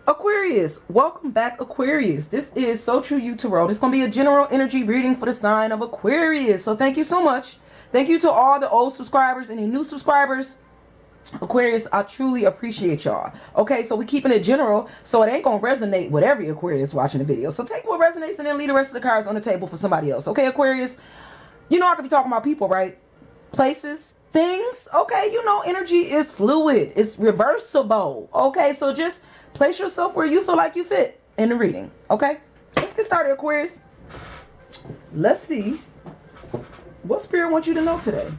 Aquarius, welcome back, Aquarius. This is So True You Tarot. This is going to be a general energy reading for the sign of Aquarius. So thank you so much. Thank you to all the old subscribers and the new subscribers. Aquarius, I truly appreciate y'all. Okay, so we're keeping it general, so it ain't going to resonate with every Aquarius watching the video. So take what resonates and then leave the rest of the cards on the table for somebody else. Okay, Aquarius? You know I could be talking about people, right? Places, things. Okay, you know energy is fluid. It's reversible. Okay, so just place yourself where you feel like you fit in the reading. Okay, let's get started, Aquarius. Let's see what Spirit wants you to know today.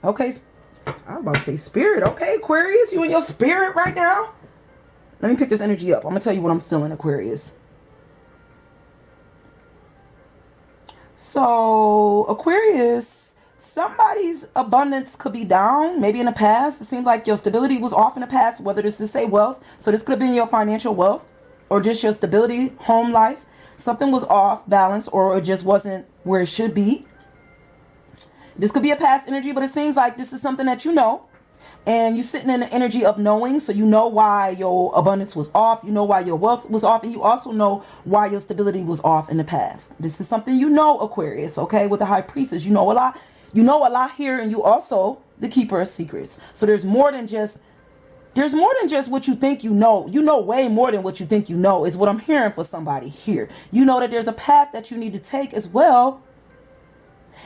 Okay, I was about to say Spirit. Okay, Aquarius, you in your spirit right now? Let me pick this energy up. I'm going to tell you what I'm feeling, Aquarius. So, Aquarius, somebody's abundance could be down, maybe in the past. It seems like your stability was off in the past, whether this is, say, wealth. So this could have been your financial wealth or just your stability, home life. Something was off balance or it just wasn't where it should be. This could be a past energy, but it seems like this is something that you know. And you're sitting in the energy of knowing. So you know why your abundance was off. You know why your wealth was off. And you also know why your stability was off in the past. This is something you know, Aquarius, okay? With the High Priestess, you know a lot. You know a lot here. And you also the keeper of secrets. So there's more than just what you think you know. You know way more than what you think you know is what I'm hearing for somebody here. You know that there's a path that you need to take as well.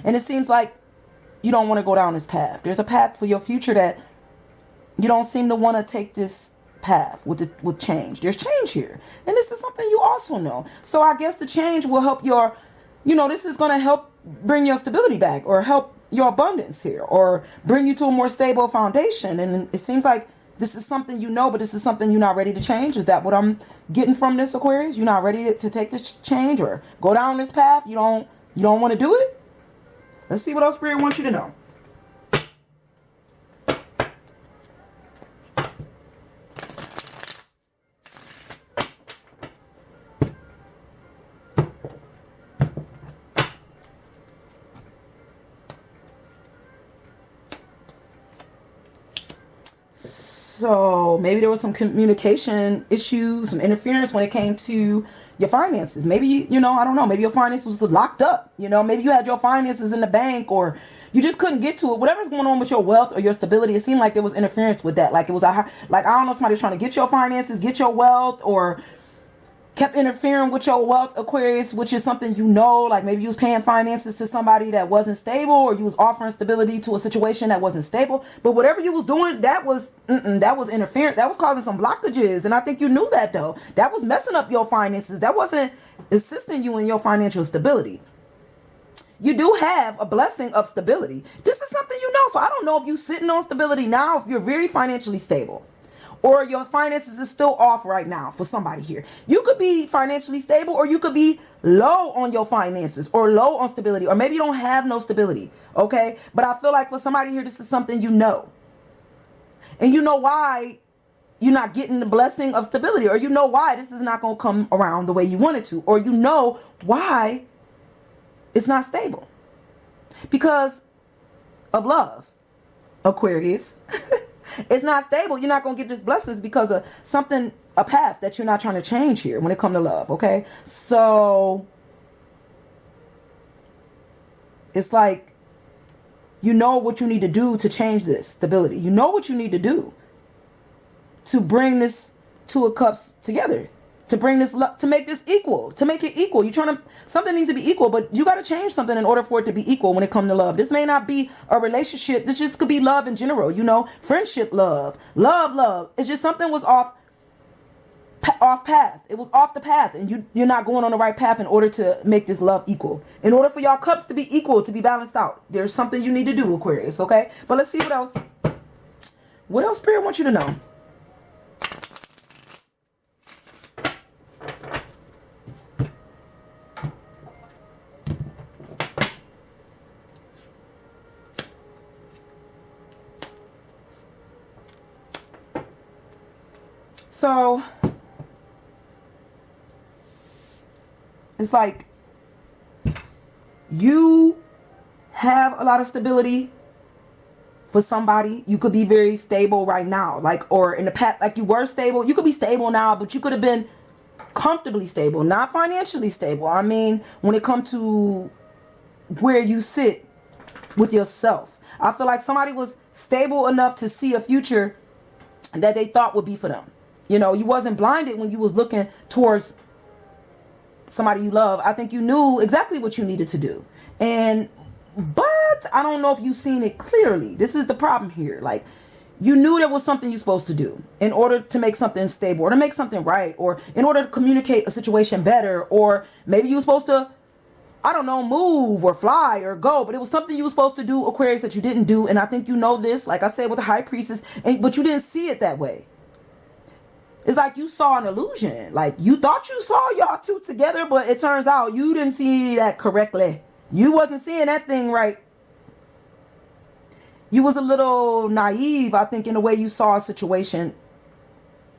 And it seems like you don't want to go down this path. There's a path for your future that you don't seem to want to take this path with change. There's change here. And this is something you also know. So I guess the change will help your, this is going to help bring your stability back or help your abundance here or bring you to a more stable foundation. And it seems like this is something you know, but this is something you're not ready to change. Is that what I'm getting from this, Aquarius? You're not ready to take this change or go down this path? You don't want to do it? Let's see what else Spirit wants you to know. So maybe there was some communication issues, some interference when it came to your finances. Maybe, I don't know. Maybe your finances was locked up. Maybe you had your finances in the bank or you just couldn't get to it. Whatever's going on with your wealth or your stability, it seemed like there was interference with that. Like it was, I don't know, somebody's trying to get your finances, get your wealth, or kept interfering with your wealth, Aquarius, which is something like maybe you was paying finances to somebody that wasn't stable or you was offering stability to a situation that wasn't stable. But whatever you was doing, that was interference. That was causing some blockages. And I think you knew that, though. That was messing up your finances. That wasn't assisting you in your financial stability. You do have a blessing of stability. This is something you know. So I don't know if you're sitting on stability now, if you're very financially stable. Or your finances is still off right now for somebody here. You could be financially stable or you could be low on your finances or low on stability. Or maybe you don't have no stability. Okay. But I feel like for somebody here, this is something you know. And you know why you're not getting the blessing of stability. Or you know why this is not going to come around the way you want it to. Or you know why it's not stable. Because of love, Aquarius. It's not stable. You're not going to get this blessings because of something, a path that you're not trying to change here when it comes to love. Okay. So it's like, you know what you need to do to change this stability. You know what you need to do to bring this Two of Cups together, to bring this love, to make this equal, to make it equal. Something needs to be equal, but you got to change something in order for it to be equal when it comes to love. This may not be a relationship. This just could be love in general, friendship, love. It's just something was off path. It was off the path and you're not going on the right path in order to make this love equal. In order for y'all cups to be equal, to be balanced out, there's something you need to do, Aquarius. Okay. But let's see what else. What else Spirit wants you to know? So it's like you have a lot of stability for somebody. You could be very stable right now, like, or in the past, like you were stable. You could be stable now, but you could have been comfortably stable, not financially stable. I mean, when it comes to where you sit with yourself, I feel like somebody was stable enough to see a future that they thought would be for them. You know, you wasn't blinded when you was looking towards somebody you love. I think you knew exactly what you needed to do. But I don't know if you've seen it clearly. This is the problem here. Like, you knew there was something you're supposed to do in order to make something stable, or to make something right, or in order to communicate a situation better, or maybe you were supposed to, I don't know, move or fly or go, but it was something you were supposed to do, Aquarius, that you didn't do. And I think you know this, like I said, with the high priestess, but you didn't see it that way. It's like you saw an illusion. Like, you thought you saw y'all two together, but it turns out you didn't see that correctly. You wasn't seeing that thing right. You was a little naive, I think, in the way you saw a situation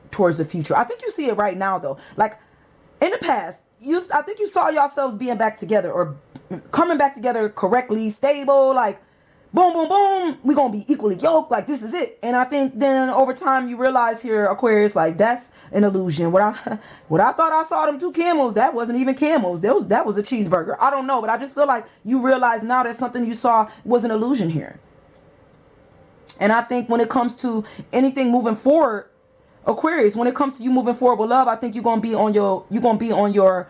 towards the future. I think you see it right now, though. Like, in the past, I think you saw yourselves being back together, or coming back together correctly, stable, like, boom, boom, boom, we're going to be equally yoked, like, this is it. And I think then over time you realize here, Aquarius, like, that's an illusion. What I thought I saw them two camels, that wasn't even camels. That was a cheeseburger. I don't know, but I just feel like you realize now that something you saw was an illusion here. And I think when it comes to anything moving forward, Aquarius, when it comes to you moving forward with love, I think you're going to be on your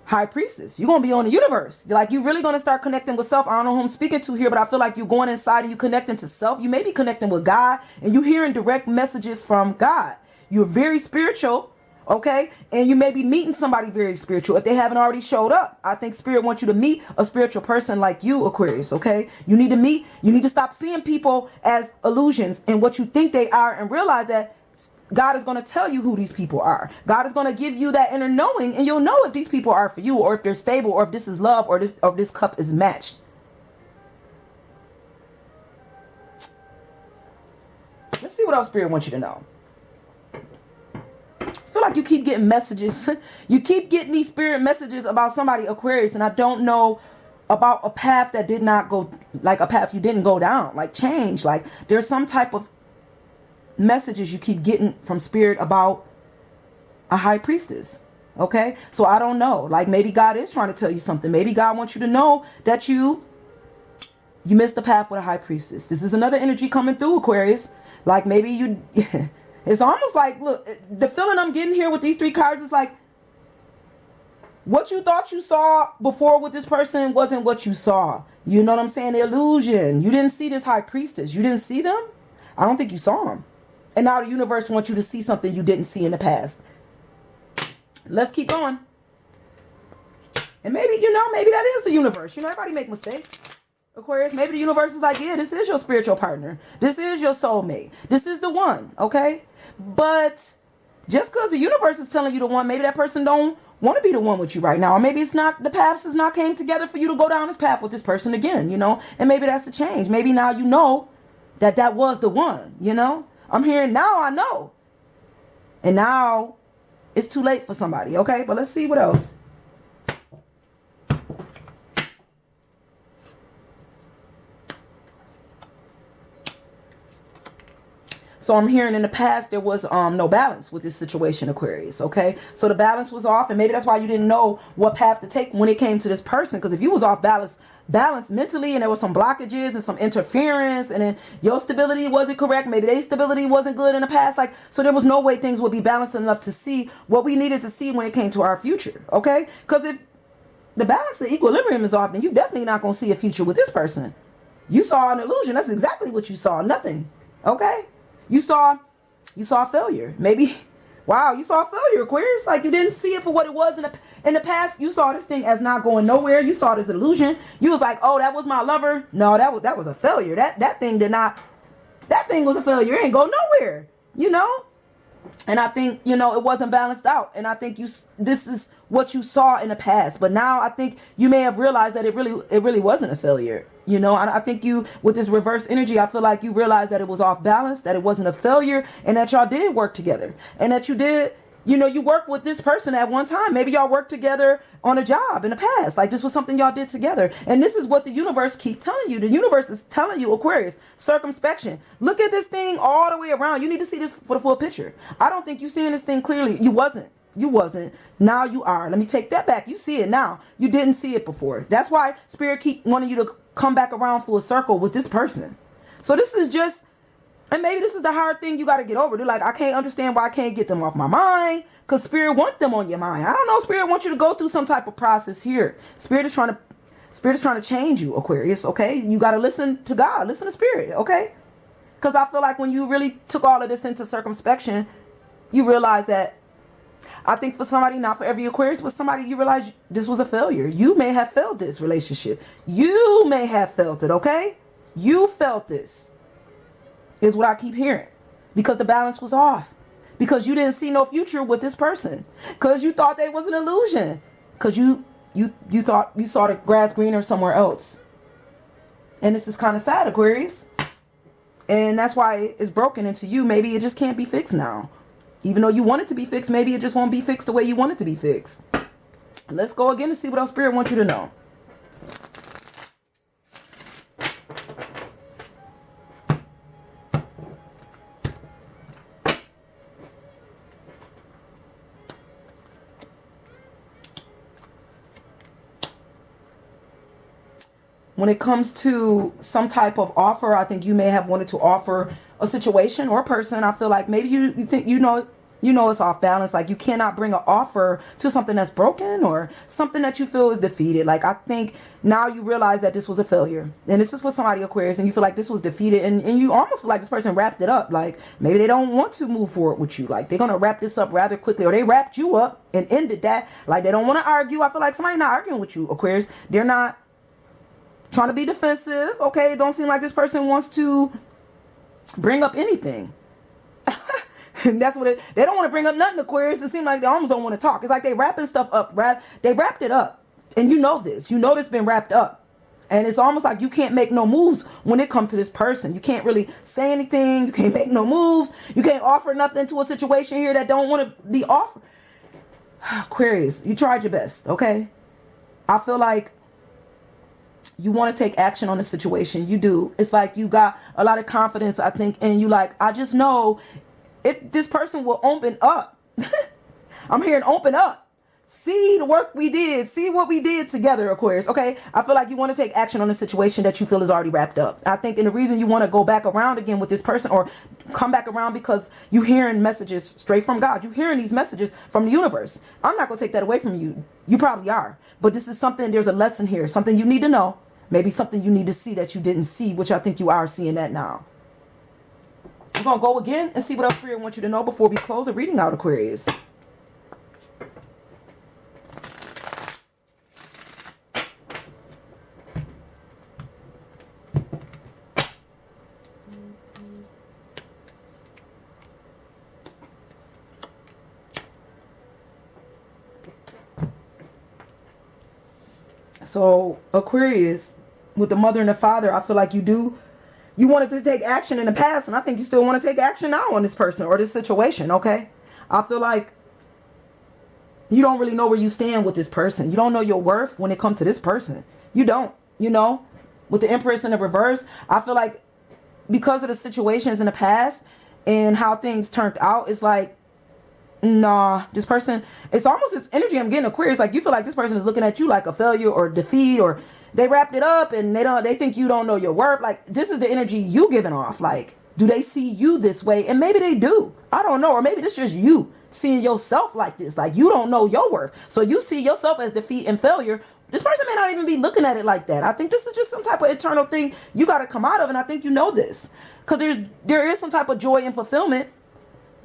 high priestess. You're going to be on the universe. Like, you're really going to start connecting with self. I don't know who I'm speaking to here, but I feel like you're going inside and you're connecting to self. You may be connecting with God, and you're hearing direct messages from God. You're very spiritual, okay? And you may be meeting somebody very spiritual if they haven't already showed up. I think Spirit wants you to meet a spiritual person like you, Aquarius, okay? You need to stop seeing people as illusions and what you think they are, and realize that God is going to tell you who these people are. God is going to give you that inner knowing, and you'll know if these people are for you, or if they're stable, or if this is love, or if this cup is matched. Let's see what else Spirit wants you to know. I feel like you keep getting messages. You keep getting these spirit messages about somebody, Aquarius, and I don't know about a path that did not go, like a path you didn't go down, like change. Like, there's some type of messages you keep getting from Spirit about a high priestess. Okay, so I don't know, like, maybe God is trying to tell you something. Maybe God wants you to know that you missed the path with a high priestess. This is another energy coming through, Aquarius. Like, maybe you it's almost like, look, the feeling I'm getting here with these three cards is like, what you thought you saw before with this person wasn't what you saw. You know what I'm saying? The illusion. You didn't see this high priestess. You didn't see them. I don't think you saw them. And now the universe wants you to see something you didn't see in the past. Let's keep going. And maybe, maybe that is the universe. Everybody make mistakes. Aquarius, maybe the universe is like, yeah, this is your spiritual partner. This is your soulmate. This is the one, okay? But just because the universe is telling you the one, maybe that person don't want to be the one with you right now. Or maybe it's not, the paths has not came together for you to go down this path with this person again, And maybe that's the change. Maybe now you know that was the one, I'm hearing now I know. And now it's too late for somebody, okay? But let's see what else. So I'm hearing in the past there was no balance with this situation, Aquarius, okay? So the balance was off, and maybe that's why you didn't know what path to take when it came to this person. Because if you was off balance mentally, and there was some blockages and some interference, and then your stability wasn't correct, maybe their stability wasn't good in the past, like, so there was no way things would be balanced enough to see what we needed to see when it came to our future, okay? Because if the balance, the equilibrium is off, then you definitely not going to see a future with this person. You saw an illusion. That's exactly what you saw. Nothing, okay? You saw failure. Maybe, wow, you saw failure, Aquarius. Like, you didn't see it for what it was in the past. You saw this thing as not going nowhere. You saw it as an illusion. You was like, oh, that was my lover. No, that was a failure. That thing was a failure. It ain't go nowhere, And I think, you know, it wasn't balanced out. And I think this is what you saw in the past. But now I think you may have realized that it really wasn't a failure. You know, I think you, with this reverse energy, I feel like you realized that it was off balance, that it wasn't a failure, and that y'all did work together. And that you did, you know, you worked with this person at one time. Maybe y'all worked together on a job in the past. Like, this was something y'all did together. And this is what the universe keep telling you. The universe is telling you, Aquarius, circumspection. Look at this thing all the way around. You need to see this for the full picture. I don't think you seeing this thing clearly. You wasn't. You wasn't. Now you are. Let me take that back. You see it now. You didn't see it before. That's why Spirit keep wanting you to come back around full circle with this person. So this is just, and maybe this is the hard thing you got to get over. They're like, I can't understand why I can't get them off my mind, because Spirit want them on your mind. I don't know. Spirit wants you to go through some type of process here. Spirit is trying to change you, Aquarius. Okay. You got to listen to God, listen to Spirit. Okay. Because I feel like when you really took all of this into circumspection, you realize that, I think for somebody, not for every Aquarius, but somebody, you realize this was a failure. You may have failed this relationship. You may have felt it. Okay. You felt this. Is what I keep hearing, because the balance was off, because you didn't see no future with this person, because you thought they was an illusion, because you thought you saw the grass greener somewhere else. And this is kind of sad, Aquarius, and that's why it's broken into you. Maybe it just can't be fixed now, even though you want it to be fixed. Maybe it just won't be fixed the way you want it to be fixed. Let's go again and see what else Spirit wants you to know. When it comes to some type of offer, I think you may have wanted to offer a situation or a person. I feel like maybe you think, you know it's off balance. Like, you cannot bring an offer to something that's broken or something that you feel is defeated. Like, I think now you realize that this was a failure. And this is for somebody, Aquarius, and you feel like this was defeated. And you almost feel like this person wrapped it up. Like, maybe they don't want to move forward with you. Like, they're going to wrap this up rather quickly. Or they wrapped you up and ended that. Like, they don't want to argue. I feel like somebody not arguing with you, Aquarius. They're not trying to be defensive. Okay, it don't seem like this person wants to bring up anything. And that's what they don't want to bring up nothing, Aquarius. It seems like they almost don't want to talk. It's like they wrapping stuff up. They wrapped it up. And you know this. You know this been wrapped up. And it's almost like you can't make no moves when it comes to this person. You can't really say anything. You can't make no moves. You can't offer nothing to a situation here that don't want to be offered. Aquarius, you tried your best, okay? I feel like you want to take action on the situation. You do. It's like you got a lot of confidence, I think, and you like, I just know if this person will open up. I'm hearing open up. See the work we did. See what we did together, Aquarius. Okay. I feel like you want to take action on a situation that you feel is already wrapped up. I think, and the reason you want to go back around again with this person or come back around because you hearing messages straight from God. You hearing these messages from the universe. I'm not going to take that away from you. You probably are. But this is something, there's a lesson here. Something you need to know. Maybe something you need to see that you didn't see, which I think you are seeing that now. We're going to go again and see what else Spirit wants you to know before we close the reading out, Aquarius. So Aquarius, with the mother and the father, I feel like you wanted to take action in the past, and I think you still want to take action now on this person or this situation, okay? I feel like you don't really know where you stand with this person. You don't know your worth when it comes to this person. You don't, you know? With the Empress in the reverse, I feel like because of the situations in the past and how things turned out, it's like, nah, this person, it's almost this energy I'm getting, Aquarius, like you feel like this person is looking at you like a failure or defeat, or they wrapped it up and they think you don't know your worth. Like, this is the energy you giving off. Like, do they see you this way? And maybe they do. I don't know. Or maybe this is just you seeing yourself like this. Like, you don't know your worth. So you see yourself as defeat and failure. This person may not even be looking at it like that. I think this is just some type of internal thing you got to come out of. And I think you know this. Because there is some type of joy and fulfillment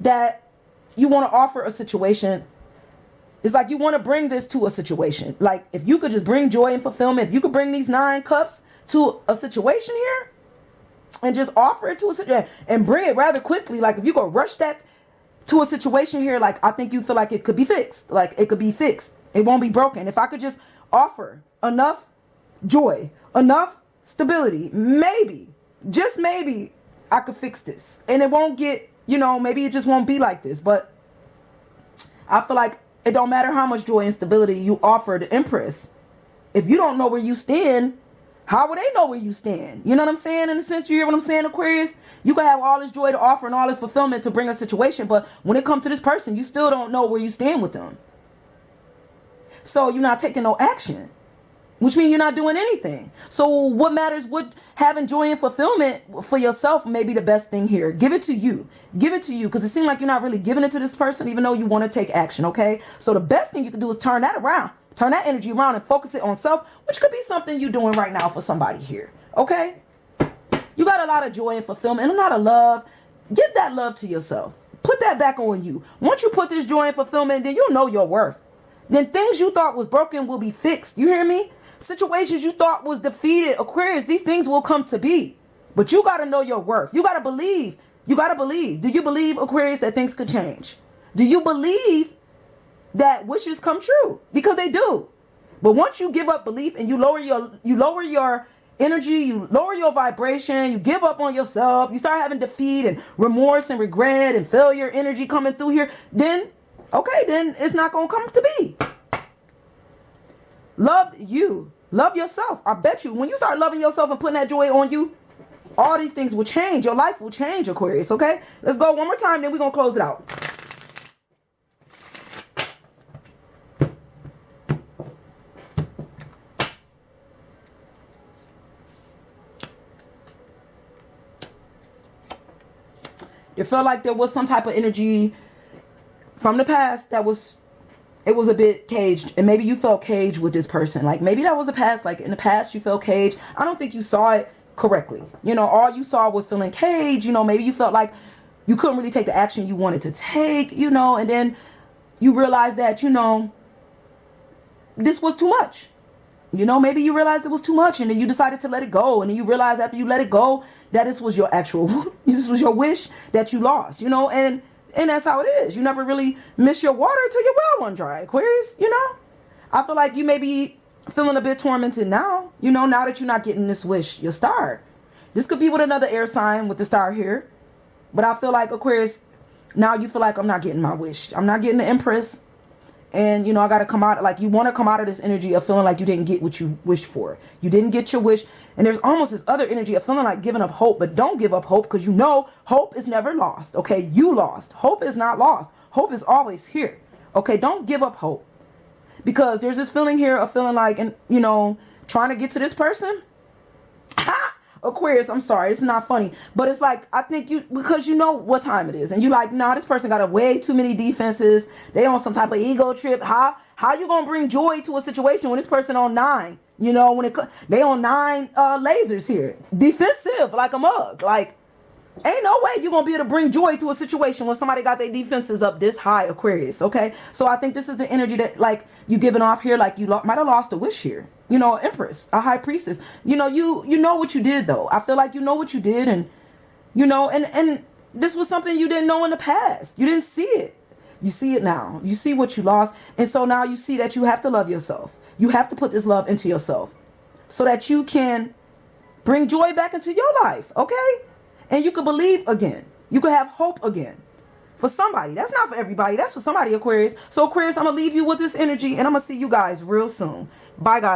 that you want to offer a situation. It's like you want to bring this to a situation. Like, if you could just bring joy and fulfillment, if you could bring these 9 cups to a situation here and just offer it to a situation and bring it rather quickly. Like, if you go rush that to a situation here, like I think you feel like it could be fixed. Like it could be fixed. It won't be broken. If I could just offer enough joy, enough stability, maybe, just maybe I could fix this. And it won't get, you know, maybe it just won't be like this. But I feel like it don't matter how much joy and stability you offer the Empress. If you don't know where you stand, how would they know where you stand? You know what I'm saying? In a sense, you hear what I'm saying, Aquarius? You can have all this joy to offer and all this fulfillment to bring a situation, but when it comes to this person, you still don't know where you stand with them. So you're not taking no action, which means you're not doing anything. So what matters? What having joy and fulfillment for yourself may be the best thing here. Give it to you. Give it to you, because it seems like you're not really giving it to this person, even though you want to take action, okay? So the best thing you can do is turn that around. Turn that energy around and focus it on self, which could be something you're doing right now for somebody here, okay? You got a lot of joy and fulfillment and a lot of love. Give that love to yourself. Put that back on you. Once you put this joy and fulfillment, then you'll know your worth. Then things you thought was broken will be fixed. You hear me? Situations you thought was defeated, Aquarius, these things will come to be. But you got to know your worth. You got to believe. You got to believe. Do you believe, Aquarius, that things could change? Do you believe that wishes come true? Because they do. But once you give up belief and you lower your energy, you lower your vibration, you give up on yourself, you start having defeat and remorse and regret and failure energy coming through here, then okay, then it's not going to come to be. Love you. Love yourself. I bet you when you start loving yourself and putting that joy on you, all these things will change. Your life will change, Aquarius, okay? Let's go one more time, then we're going to close it out. It felt like there was some type of energy from the past that was, it was a bit caged. And maybe you felt caged with this person. Like maybe that was a past, like in the past you felt caged. I don't think you saw it correctly. You know, all you saw was feeling caged. You know, maybe you felt like you couldn't really take the action you wanted to take, you know, and then you realized that, you know, this was too much. You know, maybe you realized it was too much and then you decided to let it go. And then you realized after you let it go that this was your actual, this was your wish that you lost, you know, and that's how it is. You never really miss your water until your well run dry, Aquarius, you know. I feel like you may be feeling a bit tormented now, you know, now that you're not getting this wish, your star. This could be with another air sign with the star here. But I feel like, Aquarius, now you feel like I'm not getting my wish. I'm not getting the Empress. And, you know, I got to come out, like you want to come out of this energy of feeling like you didn't get what you wished for. You didn't get your wish. And there's almost this other energy of feeling like giving up hope. But don't give up hope, because you know hope is never lost. Okay, you lost. Hope is not lost. Hope is always here. Okay, don't give up hope. Because there's this feeling here of feeling like, and you know, trying to get to this person. Ha! Aquarius, I'm sorry, it's not funny, but it's like, I think you, because you know what time it is, and you like, nah, this person got a way too many defenses. They on some type of ego trip. How you gonna bring joy to a situation when this person on 9? You know, when they on 9 lasers here, defensive like a mug. Like, ain't no way you're gonna be able to bring joy to a situation when somebody got their defenses up this high, Aquarius. Okay, so I think this is the energy that like you giving off here, like you might have lost a wish here. You know, Empress, a high priestess. You know, you know what you did though. I feel like you know what you did, and you know, and this was something you didn't know in the past. You didn't see it. You see it now. You see what you lost, and so now you see that you have to love yourself. You have to put this love into yourself, so that you can bring joy back into your life. Okay. And you could believe again. You could have hope again. For somebody. That's not for everybody. That's for somebody, Aquarius. So, Aquarius, I'm going to leave you with this energy. And I'm going to see you guys real soon. Bye, guys.